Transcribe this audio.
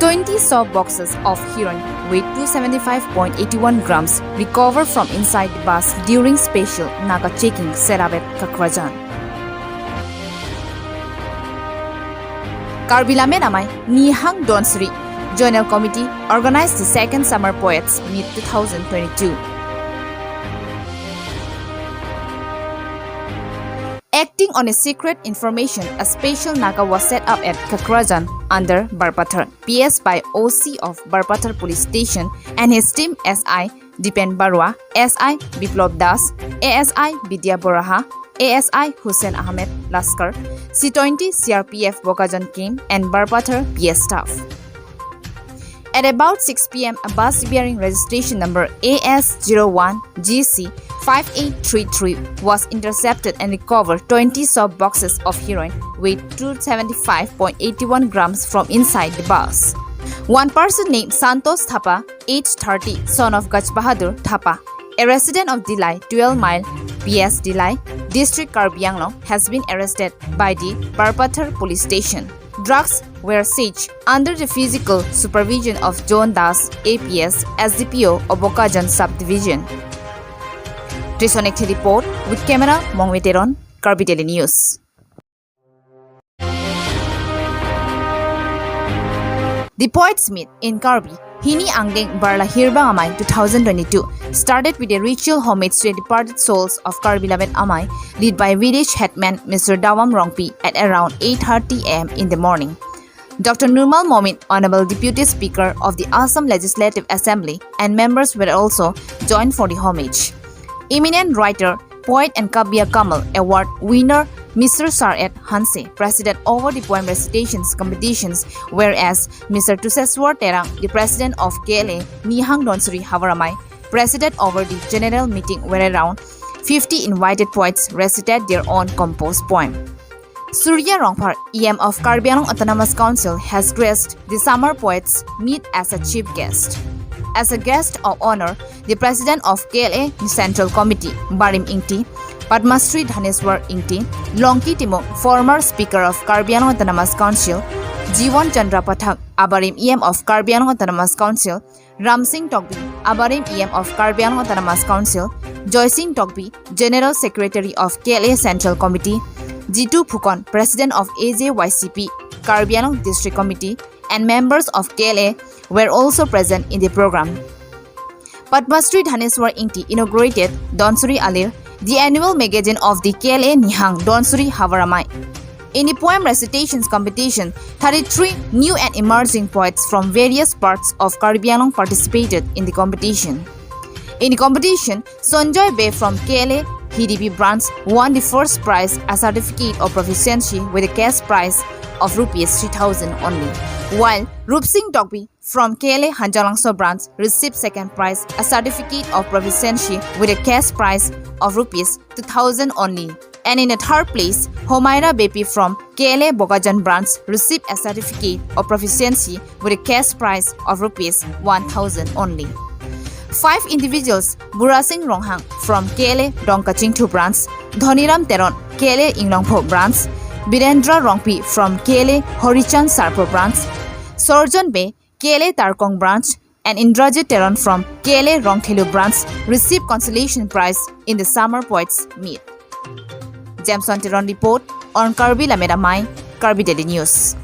20 soft boxes of heroin weight 275.81 grams recovered from inside the bus during special Naga checking set up at Kakrajan. Karbilamen Amai Nihang Donsri Journal Committee organized the second Summer Poets Meet 2022. Acting on a secret information, a special Naga was set up at Kakrajan under Barpathar, PS by OC of Barpathar Police Station and his team SI Dipen Barua, SI Biplop Das, ASI Vidya Boraha, ASI Hussein Ahmed Laskar, C20 CRPF Bokajan came and Barpathar PS staff. At about 6 p.m., a bus bearing registration number AS01GC 5833 was intercepted and recovered 20 soft boxes of heroin weight 275.81 grams from inside the bus. One person named Santos Thapa, age 30, son of Gaj Bahadur Thapa, a resident of Dilai, 12 Mile, PS Dilai, District Karbi Anglong, has been arrested by the Barpathar Police Station. Drugs were seized under the physical supervision of John Das, APS, SDPO of Bokajan Subdivision. Trisonekte report with camera Mongweteron, Karbi Daily News. The Poets Meet in Karbi, Hini Angdeng Barla Hirbang Amai 2022 started with a ritual homage to the departed souls of Karbilamet Amai, led by village headman Mr. Dawam Rongpi at around 8:30 am in the morning. Dr. Nurmal Momin, Honorable Deputy Speaker of the Assam Legislative Assembly, and members were also joined for the homage. Eminent writer, poet and Kabia Kamal Award winner Mr. Saret Hanse presided over the poem recitations competitions, whereas Mr. Tuseswar Terang, the president of KLA Nihang Donsri Havaramai, presided over the general meeting where around 50 invited poets recited their own composed poem. Surya Rongphar, EM of Karbi Anglong Autonomous Council, has graced the Summer Poets Meet as a chief guest. As a guest of honor, the president of KLA Central Committee, Barim Ingti, Padmasri Dhaneswar Ingti, Longki Timok, former Speaker of Karbi Anglong Autonomous Council, Jiwan Chandra Pathak, Abarim EM of Karbi Anglong Autonomous Council, Ram Singh Tokbi, Abarim EM of Karbi Anglong Autonomous Council, Joy Singh Tokbi, General Secretary of KLA Central Committee, Jitu Phukon, President of AJYCP, Karbi Anglong District Committee, and members of KLA were also present in the program. Padmasri Dhaneswar Ingti inaugurated Donsuri Alir, the annual magazine of the KLA Nihang Donsuri Havaramai. In the poem recitations competition, 33 new and emerging poets from various parts of Karbi Anglong participated in the competition. In the competition, Sonjoy Bay from KLA HDP branch won the first prize, a certificate of proficiency with a cash prize of Rs 3,000 only, while Rup Singh Tokbi from KLA Hanjalangso branch received second prize, a certificate of proficiency with a cash prize of Rs 2,000 only. And in the third place, Homaira Bepi from KLA Bokajan branch received a certificate of proficiency with a cash prize of Rs 1,000 only. 5 individuals, Burasing Ronghang from KLA Dongkachingthu branch, Dhoniram Teron, KLA Inglongpho branch, Birendra Rongpi from KLA Horichand Sarpo branch, Sorjan Bay, KLA Tarkong branch, and Indrajit Teron from KLA Rongthelu branch received consolation prize in the Summer Poets Meet. Jameson Teron report on Karbi Lameda Mai, Karbi Daily News.